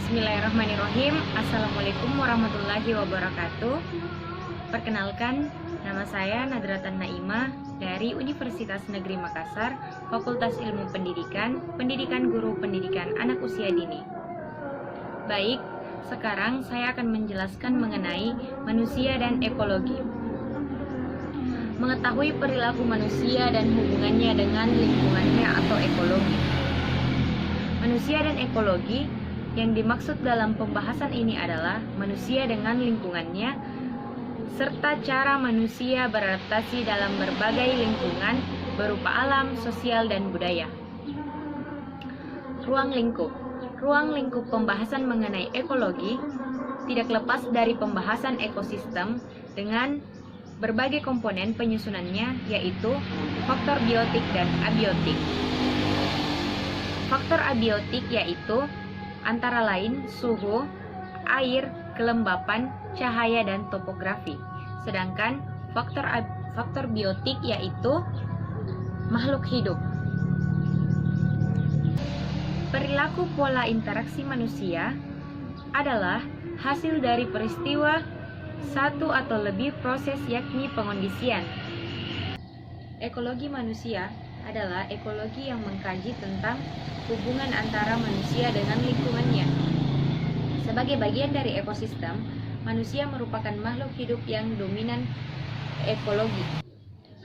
Bismillahirrahmanirrahim. Assalamualaikum warahmatullahi wabarakatuh. Perkenalkan, nama saya Nadratan Naimah dari Universitas Negeri Makassar, Fakultas Ilmu Pendidikan, Pendidikan Guru Pendidikan Anak Usia Dini. Baik, sekarang saya akan menjelaskan mengenai manusia dan ekologi. Mengetahui perilaku manusia dan hubungannya dengan lingkungannya atau ekologi. Manusia dan ekologi yang dimaksud dalam pembahasan ini adalah manusia dengan lingkungannya, serta cara manusia beradaptasi dalam berbagai lingkungan berupa alam, sosial, dan budaya. Ruang lingkup. Ruang lingkup pembahasan mengenai ekologi tidak lepas dari pembahasan ekosistem dengan berbagai komponen penyusunannya, yaitu faktor biotik dan abiotik. Faktor abiotik yaitu antara lain suhu, air, kelembapan, cahaya, dan topografi. Sedangkan faktor biotik yaitu makhluk hidup. Perilaku pola interaksi manusia adalah hasil dari peristiwa satu atau lebih proses, yakni pengondisian. Ekologi manusia adalah ekologi yang mengkaji tentang hubungan antara manusia dengan lingkungannya. Sebagai bagian dari ekosistem, manusia merupakan makhluk hidup yang dominan ekologi.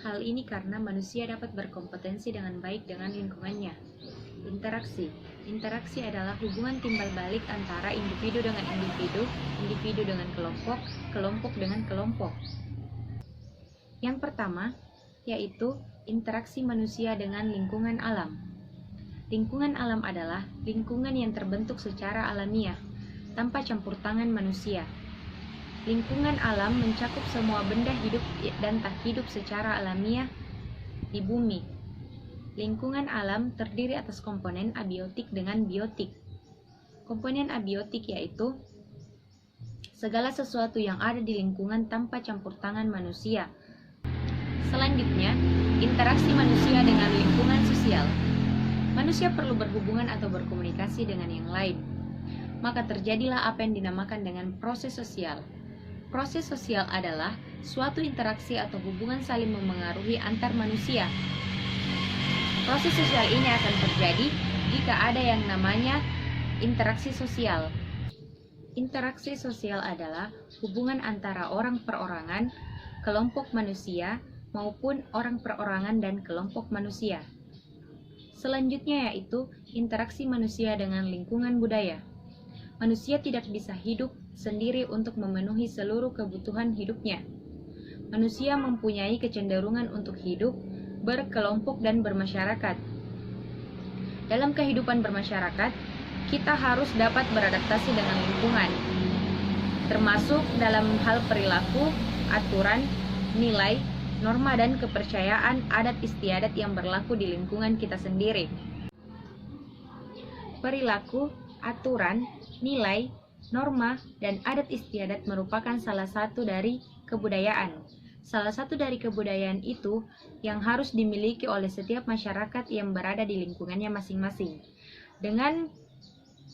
Hal ini karena manusia dapat berkompetensi dengan baik dengan lingkungannya. Interaksi. Interaksi adalah hubungan timbal balik antara individu dengan individu, individu dengan kelompok, kelompok dengan kelompok. Yang pertama, yaitu interaksi manusia dengan lingkungan alam. Lingkungan alam adalah lingkungan yang terbentuk secara alamiah, tanpa campur tangan manusia. Lingkungan alam mencakup semua benda hidup dan tak hidup secara alamiah di bumi. Lingkungan alam terdiri atas komponen abiotik dengan biotik. Komponen abiotik yaitu segala sesuatu yang ada di lingkungan tanpa campur tangan manusia. Selanjutnya, interaksi manusia dengan lingkungan sosial. Manusia perlu berhubungan atau berkomunikasi dengan yang lain. Maka terjadilah apa yang dinamakan dengan proses sosial. Proses sosial adalah suatu interaksi atau hubungan saling memengaruhi antar manusia. Proses sosial ini akan terjadi jika ada yang namanya interaksi sosial. Interaksi sosial adalah hubungan antara orang perorangan, kelompok manusia, maupun orang perorangan dan kelompok manusia. Selanjutnya yaitu interaksi manusia dengan lingkungan budaya. Manusia tidak bisa hidup sendiri untuk memenuhi seluruh kebutuhan hidupnya. Manusia mempunyai kecenderungan untuk hidup, berkelompok, dan bermasyarakat. Dalam kehidupan bermasyarakat, kita harus dapat beradaptasi dengan lingkungan, termasuk dalam hal perilaku, aturan, nilai, norma, dan kepercayaan adat istiadat yang berlaku di lingkungan kita sendiri. Perilaku, aturan, nilai, norma, dan adat istiadat merupakan salah satu dari kebudayaan. Salah satu dari kebudayaan itu yang harus dimiliki oleh setiap masyarakat yang berada di lingkungannya masing-masing. Dengan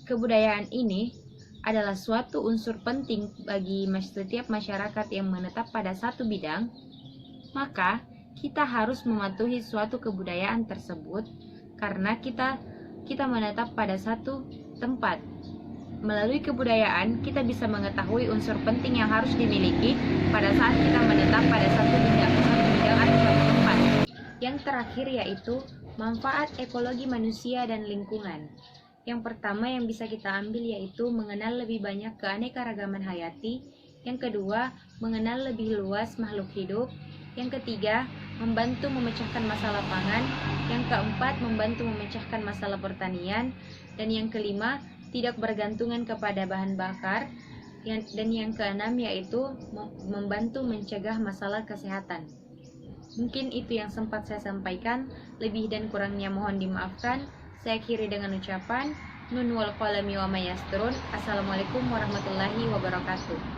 kebudayaan ini adalah suatu unsur penting bagi setiap masyarakat yang menetap pada satu bidang, maka kita harus mematuhi suatu kebudayaan tersebut karena kita menetap pada satu tempat. Melalui kebudayaan, kita bisa mengetahui unsur penting yang harus dimiliki pada saat kita menetap pada satu bidang atau satu tempat. Yang terakhir yaitu manfaat ekologi manusia dan lingkungan. Yang pertama yang bisa kita ambil yaitu mengenal lebih banyak keanekaragaman hayati. Yang kedua, mengenal lebih luas makhluk hidup. Yang ketiga, membantu memecahkan masalah pangan. Yang keempat, membantu memecahkan masalah pertanian. Dan yang kelima, tidak bergantungan kepada bahan bakar. Dan yang keenam yaitu membantu mencegah masalah kesehatan. Mungkin itu yang sempat saya sampaikan. Lebih dan kurangnya mohon dimaafkan. Saya akhiri dengan ucapan Nun wal qalami wa ma yasturun. Assalamualaikum warahmatullahi wabarakatuh.